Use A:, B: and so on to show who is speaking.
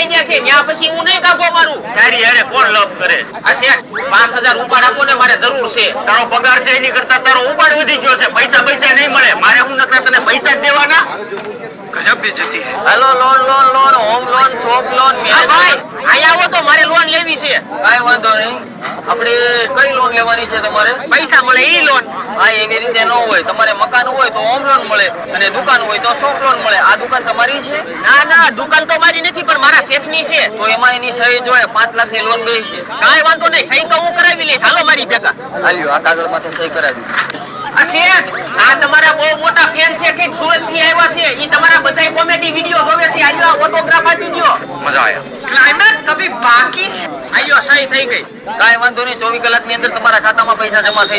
A: થઈ ગયા છે ત્યાં પછી હું નહીં કાપો મારું
B: તારી હારે કોણ લપ કરે?
A: આ છે 5000 ઉપાડ આપો ને મારે જરૂર છે
B: તારો પગાર છે એની કરતા તારો ઉપાડ વધી ગયો છે. પૈસા નહીં મળે. મારે હું નકરા તને પૈસા જ દેવાના. ગજબ બેજતી હે.
C: Hello loan home loan shop loan
A: હા ભાઈ અહીંયા આવો તો મારે લોન લેવી છે
C: કાઈ વાંધો નહીં. આપણે કઈ લોન લેવાની છે તમારે?
A: પૈસા મળે ઈ લોન
C: હા એવી રીતે ન હોય. તમારે મકાન હોય તો હોમ લોન મળે અને દુકાન હોય તો શોપ લોન મળે. આ દુકાન તમારી છે?
A: ના ના દુકાન તો મારી નથી પણ મારા શેઠની છે
C: તો એમાં એની સહી જોઈએ 5 લાખ ની લોન બેસી છે.
A: કાંઈ વાંધો નહીં સહી તો હું કરાવી લઈશ હાલો મારી ભેગા
C: હાલ્યો આ કાગળ માથે સહી કરાવી.
A: આ શેઠ આ તમારા બહુ મોટા ફેન છે કે સુરત થી આવ્યા છે ઈ તમારા બધાય કોમેડી વિડિયો જોવે છે આજો ઓટોગ્રાફ આપી દયો
B: મજા આયા.
A: ક્લાઇમેક્સ અભી બાકી આયો સહી થઈ ગઈ
C: કાઈ વાંધો નહીં. 24 કલાક ની અંદર તમારા ખાતામાં પૈસા જમા થઈ